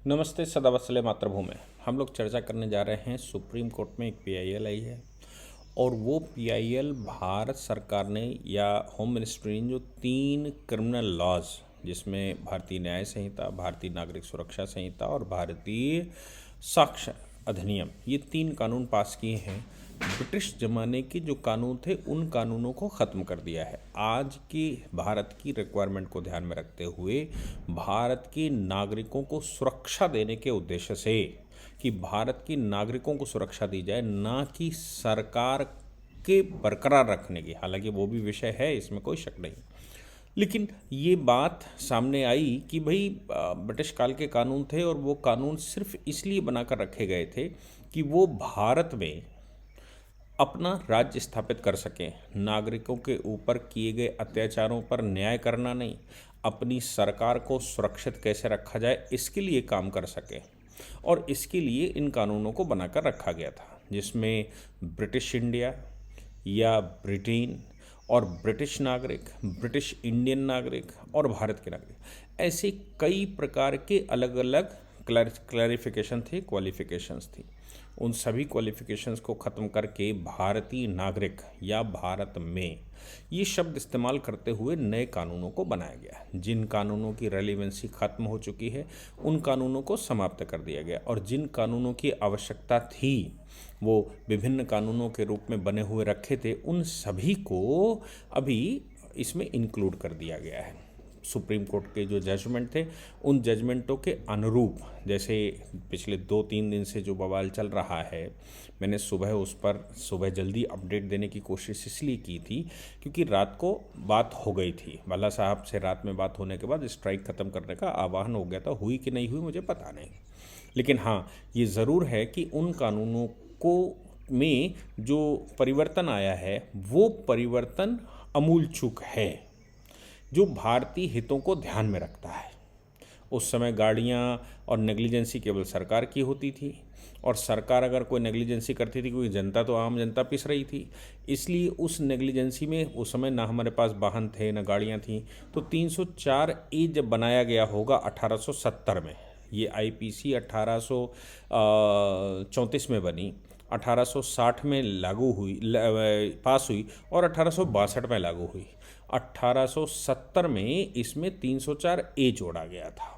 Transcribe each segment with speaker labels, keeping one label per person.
Speaker 1: नमस्ते सदावत्सले मातृभूमि। हम लोग चर्चा करने जा रहे हैं सुप्रीम कोर्ट में एक पीआईएल आई है और वो पीआईएल भारत सरकार ने या होम मिनिस्ट्री ने जो 3 क्रिमिनल लॉज जिसमें भारतीय न्याय संहिता, भारतीय नागरिक सुरक्षा संहिता और भारतीय साक्ष्य अधिनियम, ये 3 कानून पास किए हैं। ब्रिटिश ज़माने के जो कानून थे उन कानूनों को ख़त्म कर दिया है। आज की भारत की रिक्वायरमेंट को ध्यान में रखते हुए भारत के नागरिकों को सुरक्षा देने के उद्देश्य से कि भारत के नागरिकों को सुरक्षा दी जाए, ना कि सरकार के बरकरार रखने की। हालांकि वो भी विषय है, इसमें कोई शक नहीं, लेकिन ये बात सामने आई कि भाई ब्रिटिश काल के कानून थे और वो कानून सिर्फ इसलिए बनाकर रखे गए थे कि वो भारत में अपना राज्य स्थापित कर सकें, नागरिकों के ऊपर किए गए अत्याचारों पर न्याय करना नहीं, अपनी सरकार को सुरक्षित कैसे रखा जाए इसके लिए काम कर सकें। और इसके लिए इन कानूनों को बनाकर रखा गया था, जिसमें ब्रिटिश इंडिया या ब्रिटेन और ब्रिटिश नागरिक, ब्रिटिश इंडियन नागरिक और भारत के नागरिक, ऐसे कई प्रकार के अलग अलग क्लैरिफिकेशन थे, क्वालिफिकेशंस थी। उन सभी क्वालिफिकेशंस को ख़त्म करके भारतीय नागरिक या भारत में ये शब्द इस्तेमाल करते हुए नए कानूनों को बनाया गया। जिन कानूनों की रेलिवेंसी ख़त्म हो चुकी है उन कानूनों को समाप्त कर दिया गया और जिन कानूनों की आवश्यकता थी वो विभिन्न कानूनों के रूप में बने हुए रखे थे, उन सभी को अभी इसमें इंक्लूड कर दिया गया है। सुप्रीम कोर्ट के जो जजमेंट थे उन जजमेंटों के अनुरूप, जैसे पिछले 2-3 दिन से जो बवाल चल रहा है, मैंने सुबह जल्दी अपडेट देने की कोशिश इसलिए की थी क्योंकि रात को बात हो गई थी। भल्ला साहब से रात में बात होने के बाद स्ट्राइक ख़त्म करने का आह्वान हो गया था। हुई कि नहीं हुई मुझे पता नहीं, लेकिन हाँ ये ज़रूर है कि उन कानूनों को में जो परिवर्तन आया है वो परिवर्तन अमूल चूक है, जो भारतीय हितों को ध्यान में रखता है। उस समय गाड़ियाँ और नेग्लिजेंसी केवल सरकार की होती थी और सरकार अगर कोई नेग्लिजेंसी करती थी, क्योंकि जनता तो आम जनता पिस रही थी, इसलिए उस नेग्लिजेंसी में उस समय ना हमारे पास वाहन थे ना गाड़ियाँ थीं। तो 304A जब बनाया गया होगा 1870 में, ये आईपीसी 1834 में बनी, 1860 में लागू हुई, पास हुई और 1862 में लागू हुई। 1870 में इसमें 304A जोड़ा गया था।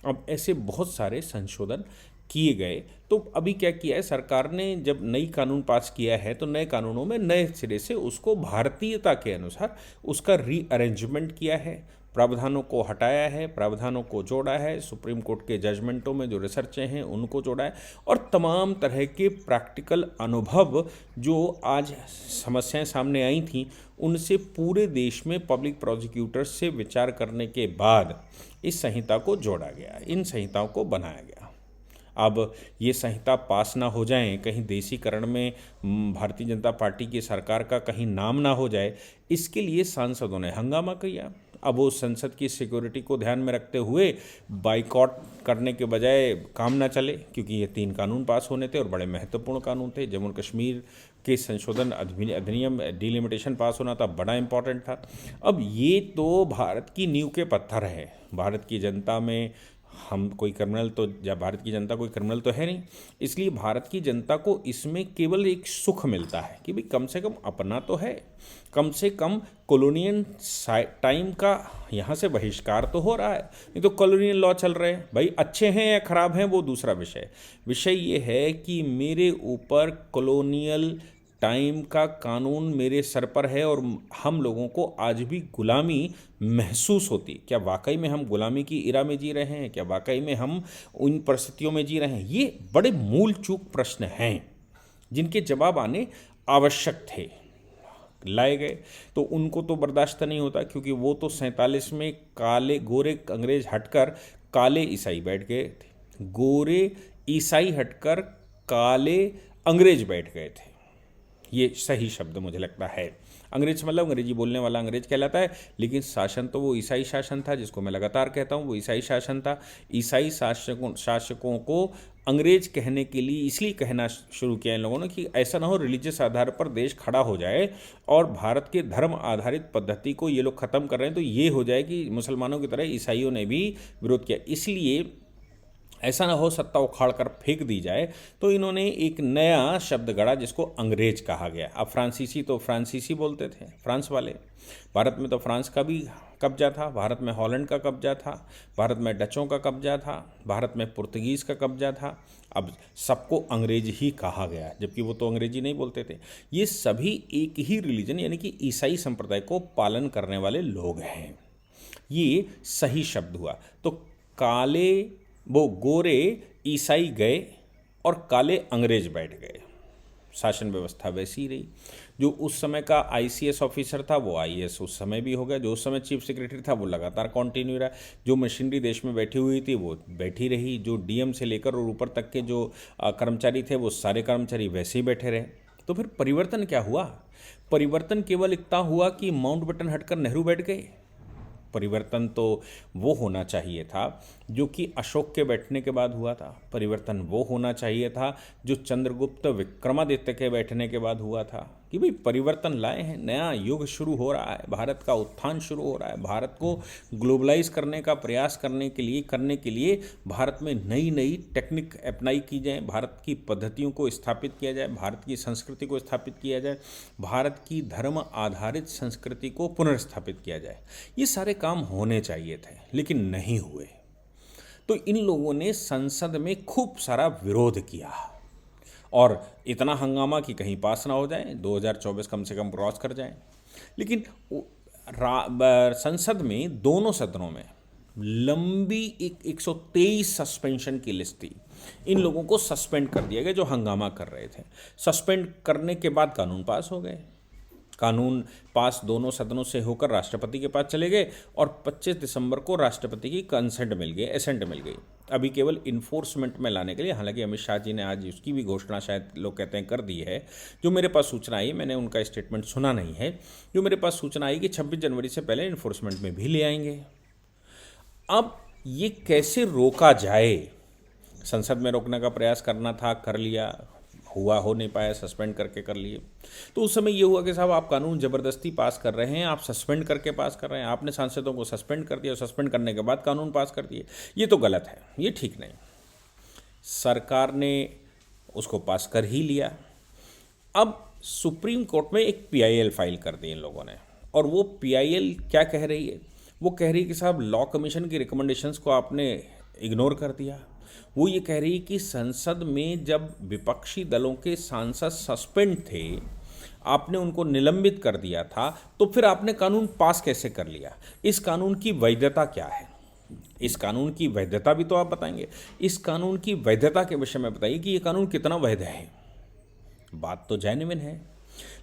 Speaker 1: अब ऐसे बहुत सारे संशोधन किए गए। तो अभी क्या किया है सरकार ने, जब नई कानून पास किया है तो नए कानूनों में नए सिरे से उसको भारतीयता के अनुसार उसका रीअरेंजमेंट किया है, प्रावधानों को हटाया है, प्रावधानों को जोड़ा है, सुप्रीम कोर्ट के जजमेंटों में जो रिसर्चें हैं उनको जोड़ा है और तमाम तरह के प्रैक्टिकल अनुभव जो आज समस्याएं सामने आई थी उनसे पूरे देश में पब्लिक प्रोसिक्यूटर्स से विचार करने के बाद इस संहिता को जोड़ा गया, इन संहिताओं को बनाया गया। अब ये संहिता पास ना हो जाएं, कहीं देशीकरण में भारतीय जनता पार्टी की सरकार का कहीं नाम ना हो जाए, इसके लिए सांसदों ने हंगामा किया। अब वो संसद की सिक्योरिटी को ध्यान में रखते हुए बाइकॉट करने के बजाय काम ना चले, क्योंकि ये 3 कानून पास होने थे और बड़े महत्वपूर्ण कानून थे। जम्मू कश्मीर के संशोधन अधिनियम डिलिमिटेशन पास होना था, बड़ा इंपॉर्टेंट था। अब ये तो भारत की नींव के पत्थर है। भारत की जनता में हम कोई क्रिमिनल तो, या भारत की जनता कोई क्रिमिनल तो है नहीं, इसलिए भारत की जनता को इसमें केवल एक सुख मिलता है कि भाई कम से कम अपना तो है, कम से कम कॉलोनियल टाइम का यहाँ से बहिष्कार तो हो रहा है। नहीं तो कॉलोनियल लॉ चल रहे हैं, भाई अच्छे हैं या ख़राब हैं वो दूसरा विषय ये है कि मेरे ऊपर कॉलोनियल टाइम का कानून मेरे सर पर है और हम लोगों को आज भी गुलामी महसूस होती। क्या वाकई में हम गुलामी की इरा में जी रहे हैं? क्या वाकई में हम उन परिस्थितियों में जी रहे हैं? ये बड़े मूल चूक प्रश्न हैं जिनके जवाब आने आवश्यक थे, लाए गए। तो उनको तो बर्दाश्त नहीं होता, क्योंकि वो तो 47 में काले गोरे अंग्रेज हटकर काले ईसाई बैठ गए थे, गोरे ईसाई हटकर काले अंग्रेज बैठ गए थे। ये सही शब्द मुझे लगता है। अंग्रेज मतलब अंग्रेजी बोलने वाला अंग्रेज कहलाता है, लेकिन शासन तो वो ईसाई शासन था, जिसको मैं लगातार कहता हूँ वो ईसाई शासन था। ईसाई शासकों को अंग्रेज कहने के लिए इसलिए कहना शुरू किया इन लोगों ने कि ऐसा ना हो रिलीजियस आधार पर देश खड़ा हो जाए और भारत के धर्म आधारित पद्धति को ये लोग ख़त्म कर रहे हैं, तो ये हो जाए कि मुसलमानों की तरह ईसाइयों ने भी विरोध किया। इसलिए ऐसा ना हो सत्ता उखाड़ कर फेंक दी जाए, तो इन्होंने एक नया शब्द गढ़ा जिसको अंग्रेज कहा गया। अब फ्रांसीसी तो फ्रांसीसी बोलते थे फ्रांस वाले, भारत में तो फ्रांस का भी कब्जा था, भारत में हॉलैंड का कब्जा था, भारत में डचों का कब्जा था, भारत में पुर्तगीज़ का कब्जा था। अब सबको अंग्रेज ही कहा गया, जबकि वो तो अंग्रेजी नहीं बोलते थे। ये सभी एक ही रिलीजन यानी कि ईसाई संप्रदाय को पालन करने वाले लोग हैं। ये सही शब्द हुआ। तो काले वो गोरे ईसाई गए और काले अंग्रेज बैठ गए। शासन व्यवस्था वैसी ही रही। जो उस समय का आईसीएस ऑफिसर था वो आईएएस उस समय भी हो गया, जो उस समय चीफ सेक्रेटरी था वो लगातार कंटिन्यू रहा, जो मशीनरी देश में बैठी हुई थी वो बैठी रही, जो डीएम से लेकर और ऊपर तक के जो कर्मचारी थे वो सारे कर्मचारी वैसे ही बैठे रहे। तो फिर परिवर्तन क्या हुआ? परिवर्तन केवल इतना हुआ कि माउंटबेटन हटकर नेहरू बैठ गए। परिवर्तन तो वो होना चाहिए था जो कि अशोक के बैठने के बाद हुआ था। परिवर्तन वो होना चाहिए था जो चंद्रगुप्त विक्रमादित्य के बैठने के बाद हुआ था कि भाई परिवर्तन लाए हैं, नया युग शुरू हो रहा है, भारत का उत्थान शुरू हो रहा है, भारत को ग्लोबलाइज करने का प्रयास करने के लिए भारत में नई नई टेक्निक अपनाई की जाए, भारत की पद्धतियों को स्थापित किया जाए, भारत की संस्कृति को स्थापित किया जाए, भारत की धर्म आधारित संस्कृति को पुनर्स्थापित किया जाए। ये सारे काम होने चाहिए थे लेकिन नहीं हुए। तो इन लोगों ने संसद में खूब सारा विरोध किया और इतना हंगामा कि कहीं पास ना हो जाए, 2024 कम से कम क्रॉस कर जाए। लेकिन संसद में दोनों सदनों में लंबी एक 123 सस्पेंशन की लिस्ट थी। इन लोगों को सस्पेंड कर दिया गया जो हंगामा कर रहे थे। सस्पेंड करने के बाद कानून पास हो गए। कानून पास दोनों सदनों से होकर राष्ट्रपति के पास चले गए और 25 दिसंबर को राष्ट्रपति की कंसेंट मिल गई, एसेंट मिल गई। अभी केवल इन्फोर्समेंट में लाने के लिए, हालांकि अमित शाह जी ने आज उसकी भी घोषणा शायद लोग कहते हैं कर दी है। जो मेरे पास सूचना आई, मैंने उनका स्टेटमेंट सुना नहीं है, जो मेरे पास सूचना आई कि 26 जनवरी से पहले इन्फोर्समेंट में भी ले आएंगे। अब ये कैसे रोका जाए? संसद में रोकने का प्रयास करना था, कर लिया, हुआ हो नहीं पाया, सस्पेंड करके कर लिए। तो उस समय ये हुआ कि साहब आप कानून ज़बरदस्ती पास कर रहे हैं, आप सस्पेंड करके पास कर रहे हैं, आपने सांसदों को सस्पेंड कर दिया, सस्पेंड करने के बाद कानून पास कर दिए, ये तो गलत है, ये ठीक नहीं। सरकार ने उसको पास कर ही लिया। अब सुप्रीम कोर्ट में एक पीआईएल फाइल कर दी इन लोगों ने, और वो पीआईएल क्या कह रही है? वो कह रही है कि साहब लॉ कमीशन की रिकमेंडेशंस को आपने इग्नोर कर दिया। वो ये कह रही है कि संसद में जब विपक्षी दलों के सांसद सस्पेंड थे, आपने उनको निलंबित कर दिया था, तो फिर आपने कानून पास कैसे कर लिया? इस कानून की वैधता क्या है? इस कानून की वैधता भी तो आप बताएंगे। इस कानून की वैधता के विषय में बताइए कि ये कानून कितना वैध है। बात तो जेन्युइन है,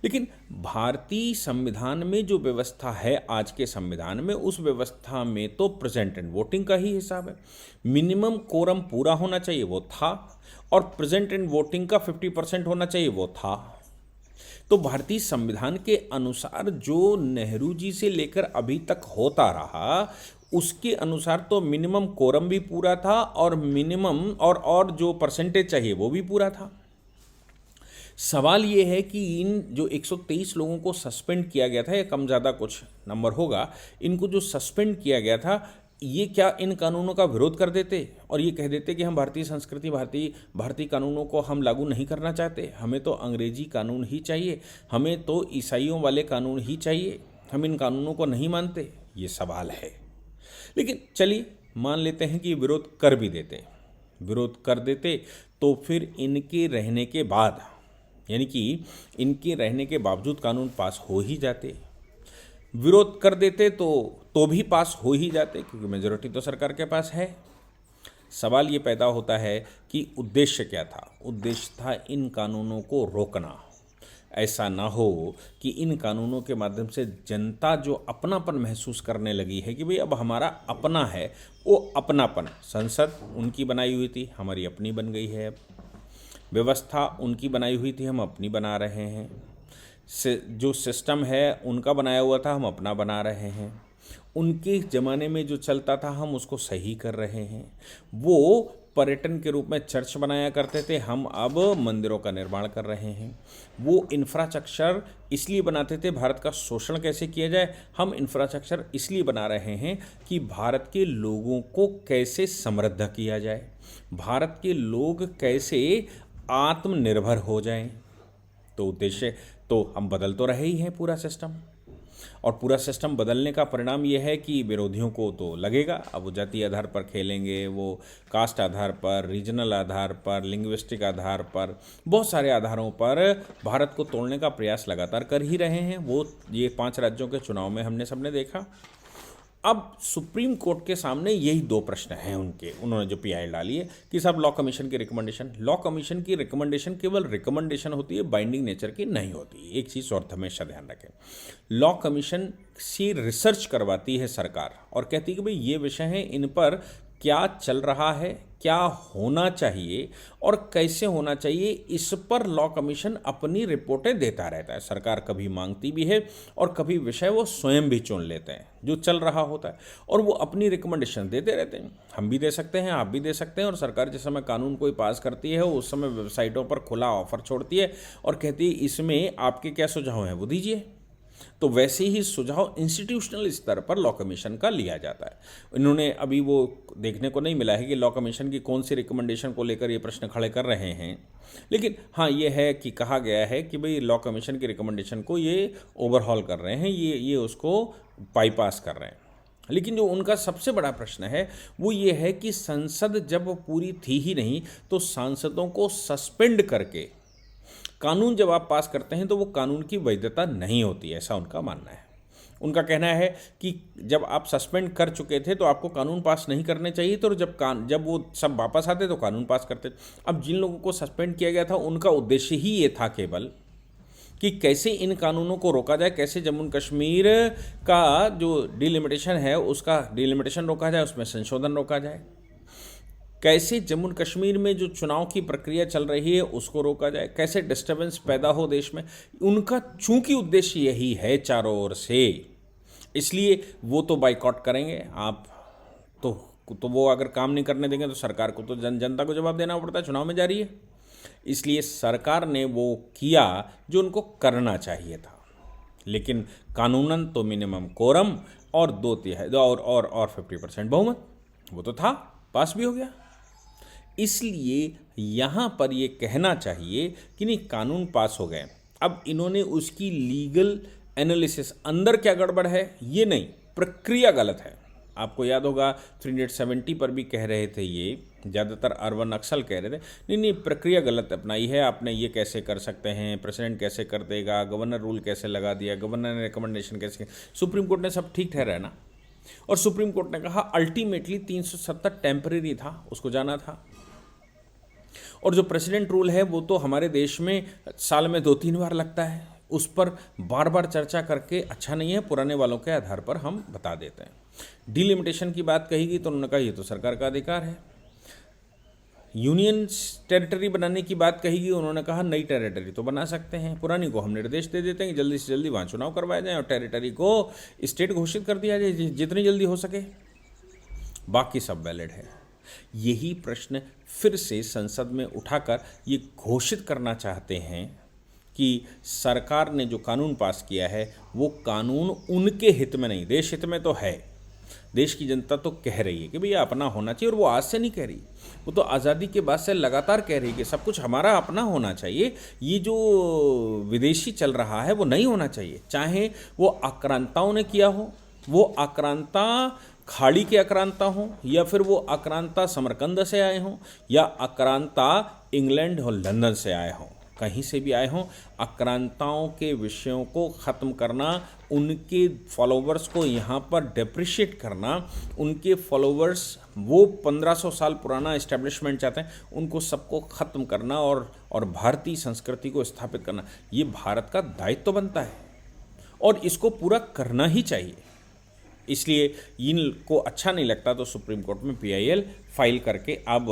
Speaker 1: लेकिन भारतीय संविधान में जो व्यवस्था है, आज के संविधान में, उस व्यवस्था में तो प्रेजेंट एंड वोटिंग का ही हिसाब है। मिनिमम कोरम पूरा होना चाहिए, वो था, और प्रेजेंट एंड वोटिंग का 50% होना चाहिए, वो था। तो भारतीय संविधान के अनुसार जो नेहरू जी से लेकर अभी तक होता रहा, उसके अनुसार तो मिनिमम कोरम भी पूरा था और मिनिमम और जो परसेंटेज चाहिए वो भी पूरा था। सवाल ये है कि इन जो 123 लोगों को सस्पेंड किया गया था, या कम ज़्यादा कुछ नंबर होगा, इनको जो सस्पेंड किया गया था, ये क्या इन कानूनों का विरोध कर देते और ये कह देते कि हम भारतीय संस्कृति, भारतीय कानूनों को हम लागू नहीं करना चाहते, हमें तो अंग्रेजी कानून ही चाहिए, हमें तो ईसाइयों वाले कानून ही चाहिए, हम इन कानूनों को नहीं मानते? ये सवाल है। लेकिन चलिए मान लेते हैं कि विरोध कर भी देते। विरोध कर देते तो फिर इनके रहने के बाद, यानी कि इनके रहने के बावजूद कानून पास हो ही जाते। विरोध कर देते तो भी पास हो ही जाते, क्योंकि मेजॉरिटी तो सरकार के पास है। सवाल ये पैदा होता है कि उद्देश्य क्या था? उद्देश्य था इन कानूनों को रोकना। ऐसा ना हो कि इन कानूनों के माध्यम से जनता जो अपनापन महसूस करने लगी है कि भाई अब हमारा अपना है, वो अपनापन, संसद उनकी बनाई हुई थी, हमारी अपनी बन गई है, अब व्यवस्था उनकी बनाई हुई थी, हम अपनी बना रहे हैं, जो सिस्टम है उनका बनाया हुआ था, हम अपना बना रहे हैं। उनके ज़माने में जो चलता था हम उसको सही कर रहे हैं। वो पर्यटन के रूप में चर्च बनाया करते थे, हम अब मंदिरों का निर्माण कर रहे हैं। वो इंफ्रास्ट्रक्चर इसलिए बनाते थे भारत का शोषण कैसे किया जाए, हम इंफ्रास्ट्रक्चर इसलिए बना रहे हैं कि भारत के लोगों को कैसे समृद्ध किया जाए, भारत के लोग कैसे आत्मनिर्भर हो जाएं। तो उद्देश्य तो हम बदल तो रहे ही हैं पूरा सिस्टम, और पूरा सिस्टम बदलने का परिणाम ये है कि विरोधियों को तो लगेगा अब वो जातीय आधार पर खेलेंगे, वो कास्ट आधार पर, रीजनल आधार पर, लिंग्विस्टिक आधार पर, बहुत सारे आधारों पर भारत को तोड़ने का प्रयास लगातार कर ही रहे हैं। वो ये 5 राज्यों के चुनाव में हमने सबने देखा। अब सुप्रीम कोर्ट के सामने यही 2 प्रश्न हैं उन्होंने जो पीआई डाली है कि साहब लॉ कमीशन की रिकमेंडेशन केवल रिकमेंडेशन होती है, बाइंडिंग नेचर की नहीं होती। एक चीज़ और हमेशा ध्यान रखें, लॉ कमीशन से रिसर्च करवाती है सरकार और कहती है कि भाई ये विषय हैं, इन पर क्या चल रहा है, क्या होना चाहिए और कैसे होना चाहिए, इस पर लॉ कमीशन अपनी रिपोर्टें देता रहता है। सरकार कभी मांगती भी है और कभी विषय वो स्वयं भी चुन लेते हैं जो चल रहा होता है और वो अपनी रिकमेंडेशन देते रहते हैं। हम भी दे सकते हैं, आप भी दे सकते हैं। और सरकार जिस समय कानून कोई पास करती है उस समय वेबसाइटों पर खुला ऑफर छोड़ती है और कहती है इसमें आपके क्या सुझाव हैं वो दीजिए। तो वैसे ही सुझाव इंस्टीट्यूशनल स्तर पर लॉ कमीशन का लिया जाता है। इन्होंने अभी वो देखने को नहीं मिला है कि लॉ कमीशन की कौन सी रिकमेंडेशन को लेकर ये प्रश्न खड़े कर रहे हैं, लेकिन हाँ ये है कि कहा गया है कि भाई लॉ कमीशन की रिकमेंडेशन को ये ओवरहॉल कर रहे हैं, ये उसको बाईपास कर रहे हैं। लेकिन जो उनका सबसे बड़ा प्रश्न है वो ये है कि संसद जब पूरी थी ही नहीं तो सांसदों को सस्पेंड करके कानून जब आप पास करते हैं तो वो कानून की वैधता नहीं होती, ऐसा उनका मानना है। उनका कहना है कि जब आप सस्पेंड कर चुके थे तो आपको कानून पास नहीं करने चाहिए, तो जब वो सब वापस आते तो कानून पास करते। अब जिन लोगों को सस्पेंड किया गया था उनका उद्देश्य ही ये था केवल कि कैसे इन कानूनों को रोका जाए, कैसे जम्मू कश्मीर का जो डिलिमिटेशन है उसका डिलिमिटेशन रोका जाए, उसमें संशोधन रोका जाए, कैसे जम्मू कश्मीर में जो चुनाव की प्रक्रिया चल रही है उसको रोका जाए, कैसे डिस्टर्बेंस पैदा हो देश में। उनका चूंकि उद्देश्य यही है चारों ओर से, इसलिए वो तो बाइकआउट करेंगे। आप तो वो अगर काम नहीं करने देंगे तो सरकार को तो जनता को जवाब देना पड़ता है, चुनाव में जारी है। इसलिए सरकार ने वो किया जो उनको करना चाहिए था, लेकिन कानूनन तो मिनिमम कोरम और 2/3 और 50% बहुमत वो तो था, पास भी हो गया। इसलिए यहाँ पर ये कहना चाहिए कि नहीं कानून पास हो गए, अब इन्होंने उसकी लीगल एनालिसिस अंदर क्या गड़बड़ है ये नहीं, प्रक्रिया गलत है। आपको याद होगा 370 पर भी कह रहे थे, ये ज़्यादातर अर्बन नक्सल कह रहे थे नहीं प्रक्रिया गलत अपनाई है आपने, ये कैसे कर सकते हैं, प्रेसिडेंट कैसे कर देगा, गवर्नर रूल कैसे लगा दिया, गवर्नर ने रिकमेंडेशन कैसे। सुप्रीम कोर्ट ने सब ठीक ठहराया ना, और सुप्रीम कोर्ट ने कहा अल्टीमेटली 370 टेम्परेरी था, उसको जाना था। और जो प्रेसिडेंट रूल है वो तो हमारे देश में साल में 2-3 बार लगता है, उस पर बार बार चर्चा करके अच्छा नहीं है, पुराने वालों के आधार पर हम बता देते हैं। डिलिमिटेशन की बात कही तो उन्होंने कहा ये तो सरकार का अधिकार है। यूनियन टेरिटरी बनाने की बात कही, उन्होंने कहा नई टेरिटरी तो बना सकते हैं, पुरानी को हम निर्देश दे देते हैं कि जल्दी से जल्दी वहाँ चुनाव करवाया जाए और टेरिटरी को स्टेट घोषित कर दिया जाए जितनी जल्दी हो सके, बाकी सब वैलिड है। यही प्रश्न फिर से संसद में उठाकर ये घोषित करना चाहते हैं कि सरकार ने जो कानून पास किया है वो कानून उनके हित में नहीं, देश हित में तो है। देश की जनता तो कह रही है कि भैया अपना होना चाहिए, और वो आज से नहीं कह रही, वो तो आज़ादी के बाद से लगातार कह रही है कि सब कुछ हमारा अपना होना चाहिए। ये जो विदेशी चल रहा है वो नहीं होना चाहिए, चाहे वो आक्रांताओं ने किया हो, वो आक्रांता खाड़ी के आक्रांता हों या फिर वो आक्रांता समरकंद से आए हों या आक्रांता इंग्लैंड और लंदन से आए हों, कहीं से भी आए हों, आक्रांताओं के विषयों को ख़त्म करना, उनके फॉलोवर्स को यहाँ पर डिप्रिशिएट करना, उनके फॉलोवर्स वो 1500 साल पुराना इस्टेब्लिशमेंट चाहते हैं उनको सबको ख़त्म करना और भारतीय संस्कृति को स्थापित करना, ये भारत का दायित्व बनता है और इसको पूरा करना ही चाहिए। इसलिए इनको अच्छा नहीं लगता तो सुप्रीम कोर्ट में PIL फाइल करके अब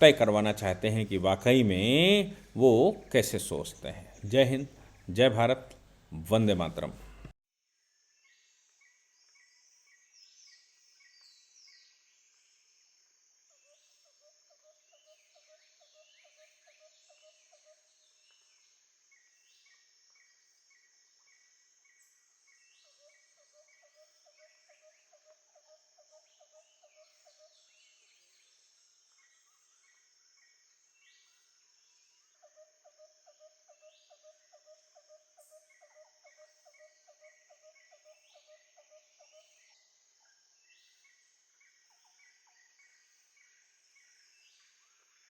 Speaker 1: तय करवाना चाहते हैं कि वाकई में वो कैसे सोचते हैं। जय हिंद, जय भारत, वंदे मातरम।